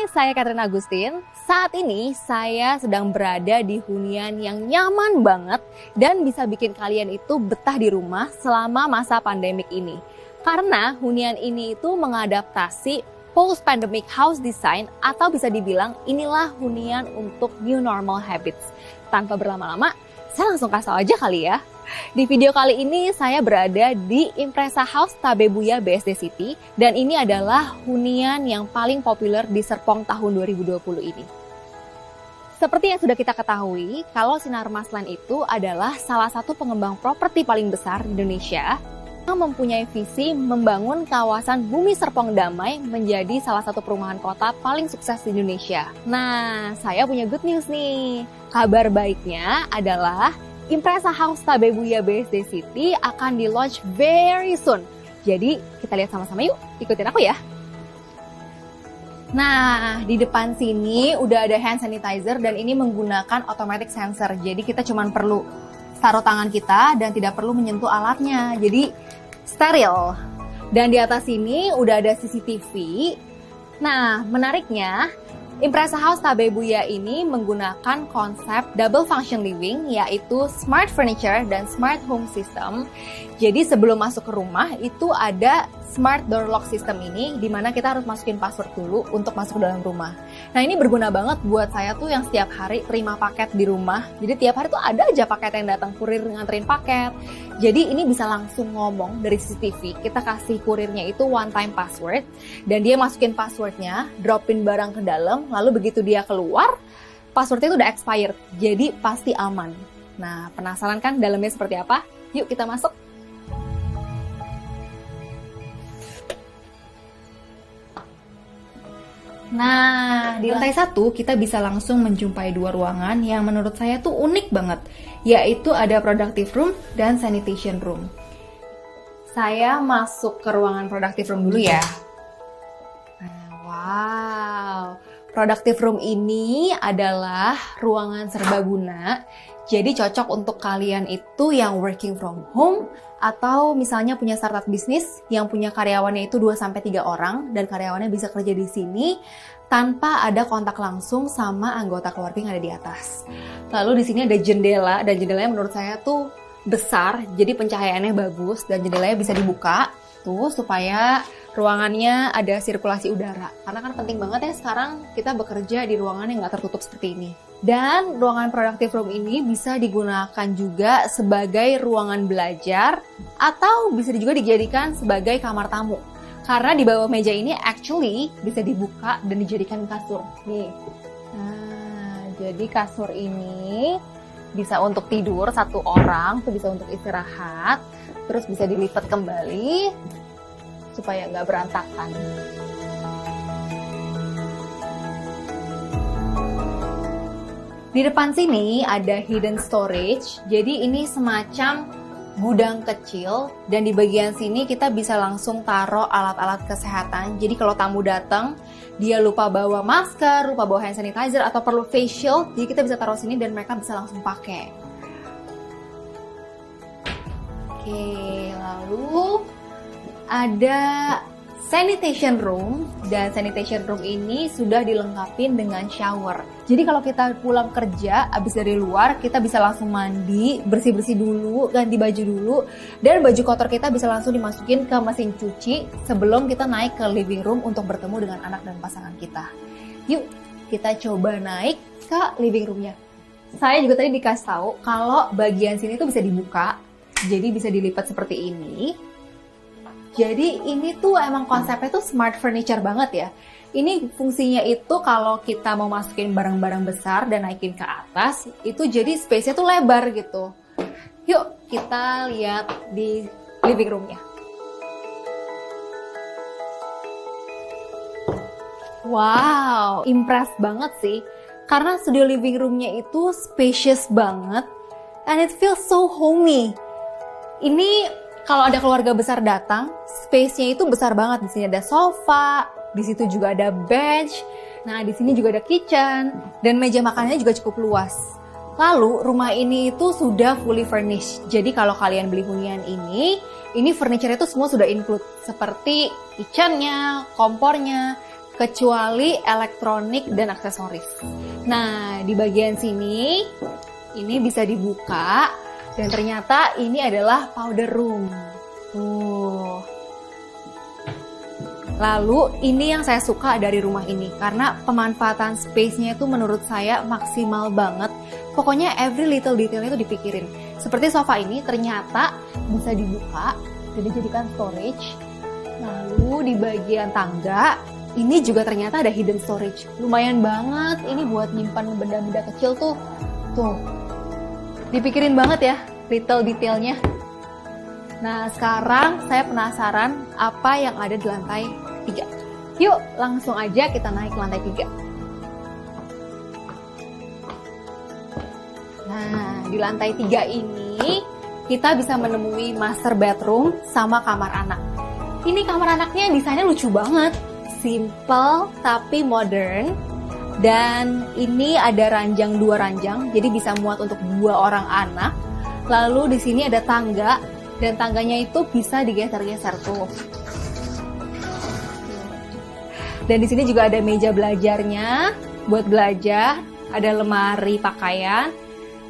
Saya Catherine Agustin. Saat ini saya sedang berada di hunian yang nyaman banget dan bisa bikin kalian itu betah di rumah selama masa pandemik ini. Karena hunian ini itu mengadaptasi post-pandemic house design atau bisa dibilang inilah hunian untuk new normal habits. Tanpa berlama-lama, saya langsung kasih aja kali ya. Di video kali ini saya berada di Impresa House Tabebuya BSD City dan ini adalah hunian yang paling populer di Serpong tahun 2020 ini. Seperti yang sudah kita ketahui, kalau Sinar Masland itu adalah salah satu pengembang properti paling besar di Indonesia yang mempunyai visi membangun kawasan Bumi Serpong Damai menjadi salah satu perumahan kota paling sukses di Indonesia. Nah, saya punya good news nih. Kabar baiknya adalah Impresa House Tabebuya BSD City akan di-launch very soon. Jadi kita lihat sama-sama yuk, ikutin aku ya. Nah, di depan sini udah ada hand sanitizer dan ini menggunakan automatic sensor. Jadi kita cuma perlu taruh tangan kita dan tidak perlu menyentuh alatnya. Jadi steril. Dan di atas sini udah ada CCTV. Nah, menariknya Impresa House Tabebuya ini menggunakan konsep double function living, yaitu smart furniture dan smart home system. Jadi sebelum masuk ke rumah itu ada smart door lock system ini, di mana kita harus masukin password dulu untuk masuk ke dalam rumah. Nah, ini berguna banget buat saya tuh yang setiap hari terima paket di rumah. Jadi tiap hari tuh ada aja paket yang datang, kurir nganterin paket. Jadi ini bisa langsung ngomong dari CCTV, kita kasih kurirnya itu one time password, dan dia masukin passwordnya, dropin barang ke dalam, lalu begitu dia keluar, passwordnya itu udah expired, jadi pasti aman. Nah, penasaran kan dalamnya seperti apa? Yuk kita masuk. Nah, di lantai 1 kita bisa langsung menjumpai dua ruangan yang menurut saya tuh unik banget, yaitu ada productive room dan sanitation room. Saya masuk ke ruangan productive room dulu ya. Wow, productive room ini adalah ruangan serbaguna. Jadi cocok untuk kalian itu yang working from home atau misalnya punya startup bisnis yang punya karyawannya itu 2-3 orang dan karyawannya bisa kerja di sini tanpa ada kontak langsung sama anggota keluarga yang ada di atas. Lalu di sini ada jendela dan jendelanya menurut saya tuh besar, jadi pencahayaannya bagus dan jendelanya bisa dibuka tuh supaya ruangannya ada sirkulasi udara. Karena kan penting banget ya sekarang kita bekerja di ruangan yang nggak tertutup seperti ini. Dan ruangan productive room ini bisa digunakan juga sebagai ruangan belajar atau bisa juga dijadikan sebagai kamar tamu. Karena di bawah meja ini actually bisa dibuka dan dijadikan kasur. Nih. Nah, jadi kasur ini bisa untuk tidur satu orang, tuh bisa untuk istirahat, terus bisa dilipat kembali supaya nggak berantakan. Di depan sini ada hidden storage, jadi ini semacam gudang kecil dan di bagian sini kita bisa langsung taruh alat-alat kesehatan. Jadi kalau tamu datang, dia lupa bawa masker, lupa bawa hand sanitizer atau perlu face shield, jadi kita bisa taruh sini dan mereka bisa langsung pakai. Oke, lalu ada sanitation room dan sanitation room ini sudah dilengkapi dengan shower. Jadi kalau kita pulang kerja abis dari luar, kita bisa langsung mandi, bersih-bersih dulu, ganti baju dulu, dan baju kotor kita bisa langsung dimasukin ke mesin cuci sebelum kita naik ke living room untuk bertemu dengan anak dan pasangan kita. Yuk, kita coba naik ke living roomnya. Saya juga tadi dikasih tahu kalau bagian sini tuh bisa dibuka, jadi bisa dilipat seperti ini. Jadi ini tuh emang konsepnya tuh smart furniture banget ya. Ini fungsinya itu kalau kita mau masukin barang-barang besar dan naikin ke atas, itu jadi space-nya tuh lebar gitu. Yuk kita lihat di living room-nya. Wow, impress banget sih. Karena studio living room-nya itu spacious banget and it feels so homey. Ini kalau ada keluarga besar datang, space-nya itu besar banget. Di sini ada sofa, di situ juga ada bench. Nah, di sini juga ada kitchen dan meja makanannya juga cukup luas. Lalu, rumah ini itu sudah fully furnished. Jadi kalau kalian beli hunian ini furniture itu semua sudah include seperti kitchen-nya, kompornya, kecuali elektronik dan aksesoris. Nah, di bagian sini ini bisa dibuka dan ternyata ini adalah powder room. Tuh. Lalu ini yang saya suka dari rumah ini karena pemanfaatan space-nya itu menurut saya maksimal banget. Pokoknya every little detailnya itu dipikirin. Seperti sofa ini ternyata bisa dibuka dan dijadikan storage. Lalu di bagian tangga ini juga ternyata ada hidden storage. Lumayan banget ini buat nyimpan benda-benda kecil tuh. Tuh. Dipikirin banget ya detail detailnya. Nah, sekarang saya penasaran apa yang ada di lantai 3. Yuk, langsung aja kita naik ke lantai 3. Nah, di lantai 3 ini kita bisa menemui master bedroom sama kamar anak. Ini kamar anaknya desainnya lucu banget. Simple tapi modern. Dan ini ada ranjang 2 ranjang, jadi bisa muat untuk 2 orang anak. Lalu di sini ada tangga. Dan tangganya itu bisa digeser-geser tuh. Dan di sini juga ada meja belajarnya buat belajar, ada lemari pakaian.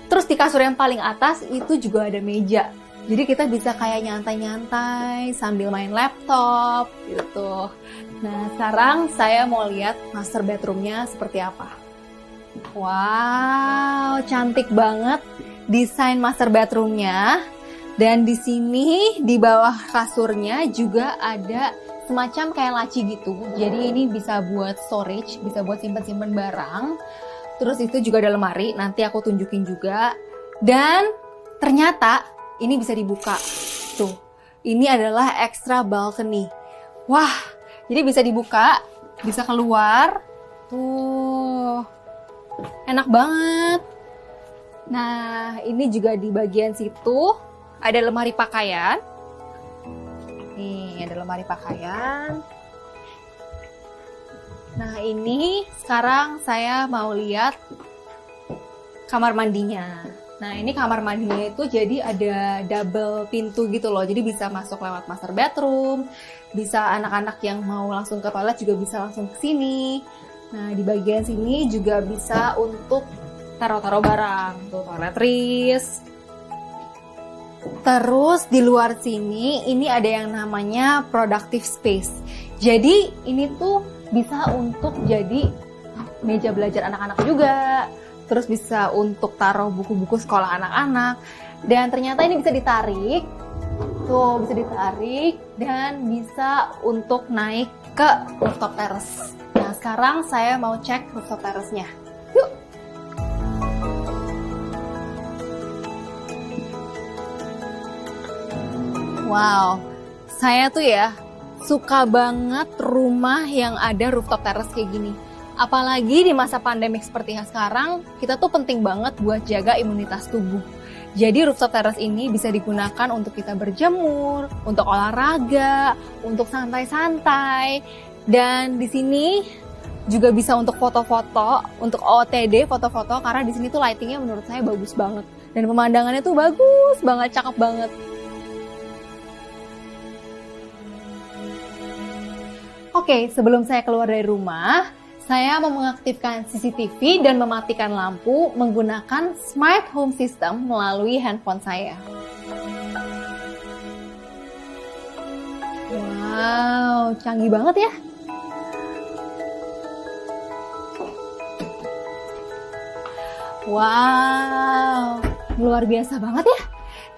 Terus di kasur yang paling atas itu juga ada meja. Jadi kita bisa kayak nyantai-nyantai sambil main laptop gitu. Nah, sekarang saya mau lihat master bedroomnya seperti apa. Wow, cantik banget desain master bedroomnya. Dan di sini di bawah kasurnya juga ada semacam kayak laci gitu. Jadi ini bisa buat storage, bisa buat simpen-simpen barang. Terus itu juga ada lemari, nanti aku tunjukin juga. Dan ternyata ini bisa dibuka. Tuh, ini adalah extra balcony. Wah, jadi bisa dibuka, bisa keluar. Tuh, enak banget. Nah, ini juga di bagian situ ada lemari pakaian. Nih, ada lemari pakaian. Nah, ini sekarang saya mau lihat kamar mandinya. Nah, ini kamar mandinya itu jadi ada double pintu gitu loh. Jadi bisa masuk lewat master bedroom. Bisa anak-anak yang mau langsung ke toilet juga bisa langsung ke sini. Nah, di bagian sini juga bisa untuk taruh-taruh barang. Tuh, toiletries. Terus di luar sini ini ada yang namanya productive space. Jadi ini tuh bisa untuk jadi meja belajar anak-anak juga. Terus bisa untuk taruh buku-buku sekolah anak-anak. Dan ternyata ini bisa ditarik. Tuh, bisa ditarik dan bisa untuk naik ke rooftop terrace. Nah, sekarang saya mau cek rooftop terrace-nya. Yuk. Wow, saya tuh ya suka banget rumah yang ada rooftop terrace kayak gini. Apalagi di masa pandemik seperti yang sekarang, kita tuh penting banget buat jaga imunitas tubuh. Jadi rooftop terrace ini bisa digunakan untuk kita berjemur, untuk olahraga, untuk santai-santai. Dan di sini juga bisa untuk foto-foto, untuk OOTD, foto-foto, karena di sini tuh lightingnya menurut saya bagus banget. Dan pemandangannya tuh bagus banget, cakep banget. Oke, sebelum saya keluar dari rumah, saya mau mengaktifkan CCTV dan mematikan lampu menggunakan Smart Home System melalui handphone saya. Wow, canggih banget ya. Wow, luar biasa banget ya.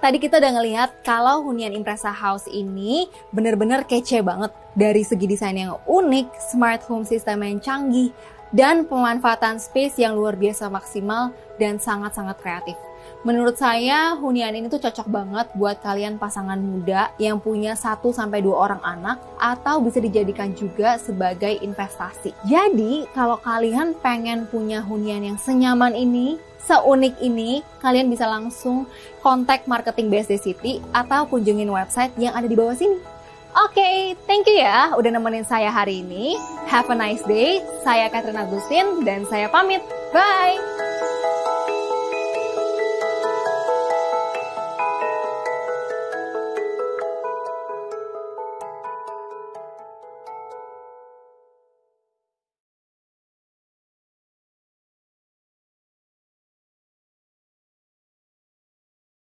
Tadi kita udah ngelihat kalau hunian Impresa House ini bener-bener kece banget. Dari segi desain yang unik, smart home system yang canggih, dan pemanfaatan space yang luar biasa maksimal dan sangat-sangat kreatif. Menurut saya, hunian ini tuh cocok banget buat kalian pasangan muda yang punya 1-2 orang anak atau bisa dijadikan juga sebagai investasi. Jadi, kalau kalian pengen punya hunian yang senyaman ini, seunik ini, kalian bisa langsung kontak marketing BSD City atau kunjungin website yang ada di bawah sini. Oke, thank you ya udah nemenin saya hari ini. Have a nice day. Saya Catherine Agustin dan saya pamit. Bye!